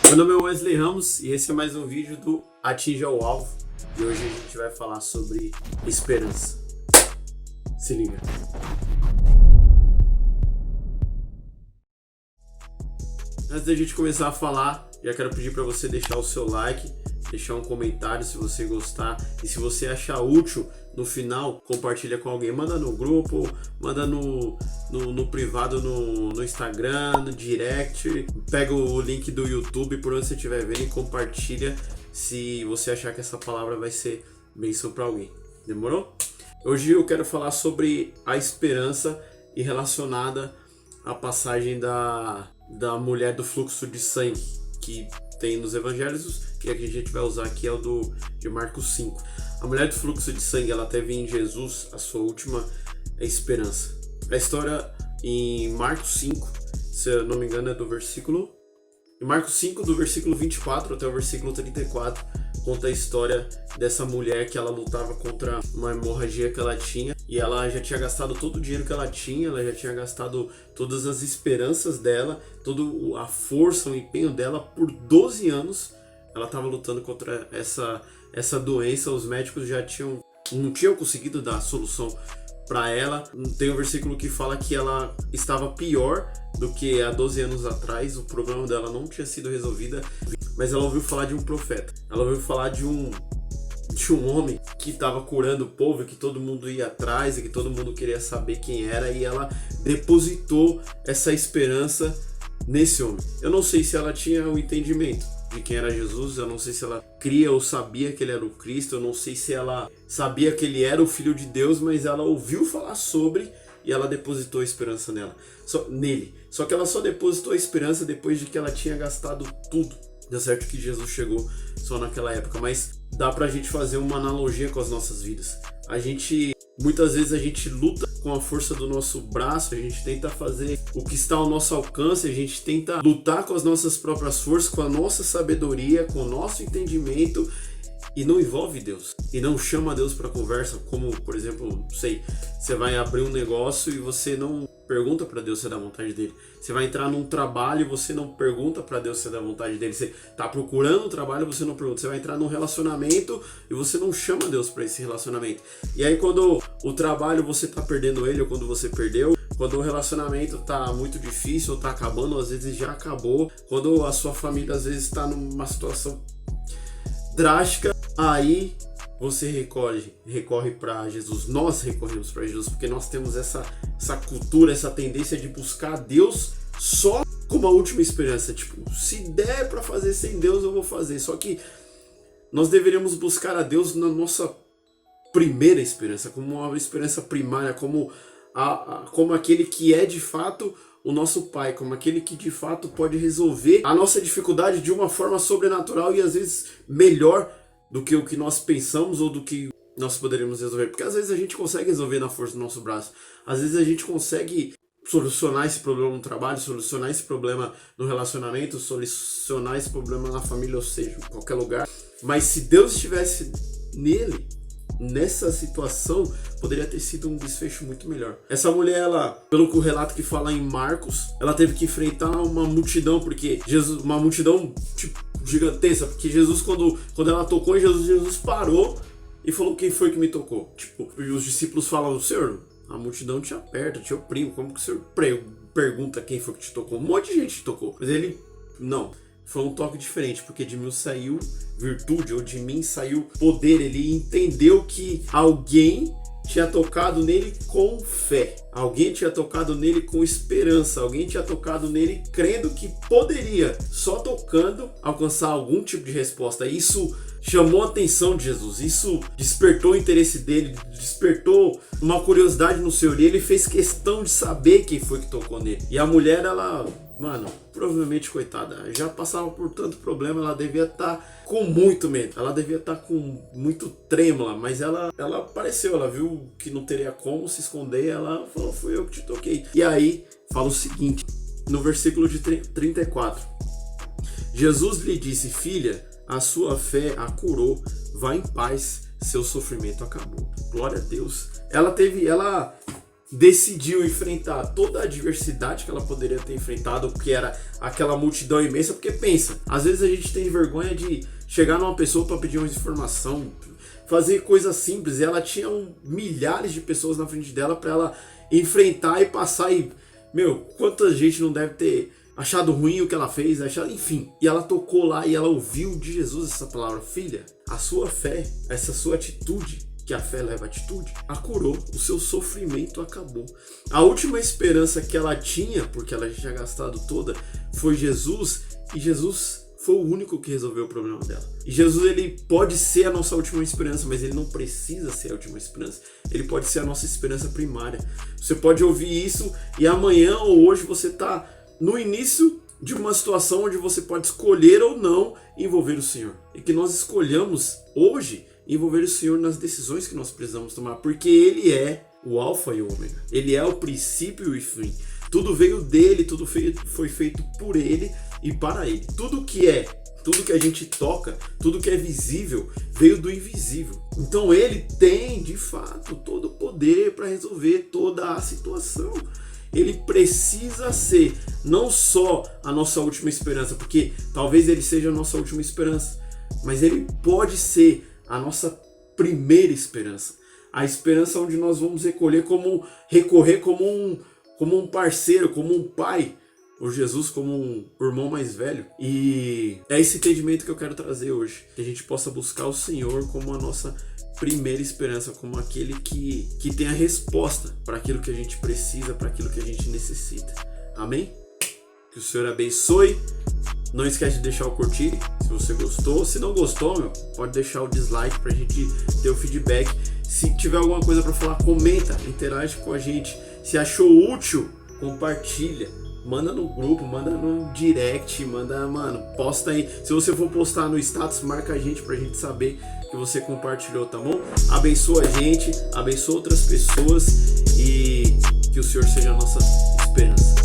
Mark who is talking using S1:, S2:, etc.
S1: Meu nome é Wesley Ramos e esse é mais um vídeo do Atinja o Alvo. E hoje a gente vai falar sobre esperança. Se liga. Antes da gente começar a falar, já quero pedir para você deixar o seu like, deixar um comentário se você gostar e se você achar útil, no final compartilha com alguém, manda no grupo, manda no privado no Instagram, no direct, pega o link do YouTube por onde você estiver vendo e compartilha se você achar que essa palavra vai ser bênção para alguém. Demorou? Hoje eu quero falar sobre a esperança e relacionada à passagem da mulher do fluxo de sangue que tem nos evangelhos, que a gente vai usar aqui é o de Marcos 5. A mulher do fluxo de sangue, ela teve em Jesus a sua última esperança. A história em Marcos 5, se eu não me engano, é do versículo... Em Marcos 5, do versículo 24 até o versículo 34, conta a história dessa mulher que ela lutava contra uma hemorragia que ela tinha. E ela já tinha gastado todo o dinheiro que ela já tinha gastado todas as esperanças dela, toda a força, o empenho dela por 12 anos. Ela estava lutando contra essa doença, os médicos não tinham conseguido dar solução para ela. Tem um versículo que fala que ela estava pior do que há 12 anos atrás, o problema dela não tinha sido resolvido, mas ela ouviu falar de um profeta, ela ouviu falar de um homem que estava curando o povo, que todo mundo ia atrás e que todo mundo queria saber quem era, e ela depositou essa esperança nesse homem. Eu não sei se ela tinha o entendimento de quem era Jesus, eu não sei se ela cria ou sabia que ele era o Cristo, eu não sei se ela sabia que ele era o Filho de Deus, mas ela ouviu falar sobre e ela depositou a esperança nele. Só que ela só depositou a esperança depois de que ela tinha gastado tudo. Deu certo que Jesus chegou só naquela época, mas dá pra gente fazer uma analogia com as nossas vidas. Muitas vezes a gente luta com a força do nosso braço, a gente tenta fazer o que está ao nosso alcance, a gente tenta lutar com as nossas próprias forças, com a nossa sabedoria, com o nosso entendimento, e não envolve Deus, e não chama Deus para conversa, como, por exemplo, você vai abrir um negócio e você não pergunta para Deus se é da vontade dele. Você vai entrar num trabalho e você não pergunta para Deus se é da vontade dele. Você está procurando um trabalho e você não pergunta. Você vai entrar num relacionamento e você não chama Deus para esse relacionamento. E aí quando o trabalho você está perdendo ele, ou quando você perdeu, quando o relacionamento está muito difícil ou está acabando, ou às vezes já acabou, quando a sua família às vezes está numa situação drástica, aí você recorre para Jesus. Nós recorremos para Jesus porque nós temos essa cultura, essa tendência de buscar Deus só como a última esperança. Tipo, se der para fazer sem Deus, eu vou fazer. Só que nós deveríamos buscar a Deus na nossa primeira esperança, como uma esperança primária, como aquele que é de fato o nosso Pai, como aquele que de fato pode resolver a nossa dificuldade de uma forma sobrenatural e às vezes melhor do que o que nós pensamos ou do que nós poderíamos resolver. Porque às vezes a gente consegue resolver na força do nosso braço. Às vezes a gente consegue solucionar esse problema no trabalho, solucionar esse problema no relacionamento, solucionar esse problema na família, ou seja, em qualquer lugar. Mas se Deus estivesse nessa situação, poderia ter sido um desfecho muito melhor. Essa mulher, ela, pelo que o relato que fala em Marcos, ela teve que enfrentar uma multidão, porque Jesus, uma multidão tipo gigantesca, porque Jesus, quando ela tocou em Jesus parou e falou: quem foi que me tocou? Tipo, e os discípulos falam: Senhor, a multidão te aperta, te oprime, como que o Senhor pergunta quem foi que te tocou? Um monte de gente te tocou. Mas ele, não, foi um toque diferente, porque de mim saiu virtude, ou de mim saiu poder. Ele entendeu que alguém tinha tocado nele com fé, alguém tinha tocado nele com esperança, alguém tinha tocado nele crendo que poderia, só tocando, alcançar algum tipo de resposta. Isso chamou a atenção de Jesus, isso despertou o interesse dele, despertou uma curiosidade no Senhor, e ele fez questão de saber quem foi que tocou nele. E a mulher, ela, mano, provavelmente, coitada, já passava por tanto problema, ela devia estar com muito medo, ela devia estar com muito trêmula, mas ela apareceu, ela viu que não teria como se esconder, ela falou: fui eu que te toquei. E aí fala o seguinte, no versículo de 34, Jesus lhe disse: filha, a sua fé a curou, vá em paz, seu sofrimento acabou. Glória a Deus. Ela decidiu enfrentar toda a adversidade que ela poderia ter enfrentado, que era aquela multidão imensa, porque pensa, às vezes a gente tem vergonha de chegar numa pessoa para pedir uma informação, fazer coisas simples, e ela tinha milhares de pessoas na frente dela para ela enfrentar e passar, e quanta gente não deve ter achado ruim o que ela fez, enfim. E ela tocou lá e ela ouviu de Jesus essa palavra: filha, a sua fé, essa sua atitude, que a fé leva a atitude, a curou, o seu sofrimento acabou. A última esperança que ela tinha, porque ela já tinha gastado toda, foi Jesus, e Jesus foi o único que resolveu o problema dela. E Jesus, ele pode ser a nossa última esperança, mas ele não precisa ser a última esperança. Ele pode ser a nossa esperança primária. Você pode ouvir isso e amanhã ou hoje você está no início de uma situação onde você pode escolher ou não envolver o Senhor. E que nós escolhamos hoje envolver o Senhor nas decisões que nós precisamos tomar, porque Ele é o alfa e o ômega. Ele é o princípio e fim. Tudo veio dele, tudo foi feito por Ele e para Ele. Tudo que a gente toca, tudo que é visível, veio do invisível. Então Ele tem, de fato, todo o poder para resolver toda a situação. Ele precisa ser não só a nossa última esperança, porque talvez Ele seja a nossa última esperança, mas Ele pode ser a nossa primeira esperança. A esperança onde nós vamos recorrer como um parceiro, como um pai, ou Jesus como um irmão mais velho. E é esse entendimento que eu quero trazer hoje, que a gente possa buscar o Senhor como a nossa primeira esperança, como aquele que tem a resposta para aquilo que a gente precisa, para aquilo que a gente necessita. Amém? Que o Senhor abençoe. Não esquece de deixar o curtir se você gostou. Se não gostou, pode deixar o dislike pra gente ter o feedback. Se tiver alguma coisa para falar, comenta, interage com a gente. Se achou útil, compartilha. Manda no grupo, manda no direct, posta aí. Se você for postar no status, marca a gente pra gente saber que você compartilhou, tá bom? Abençoa a gente, abençoa outras pessoas e que o Senhor seja a nossa esperança.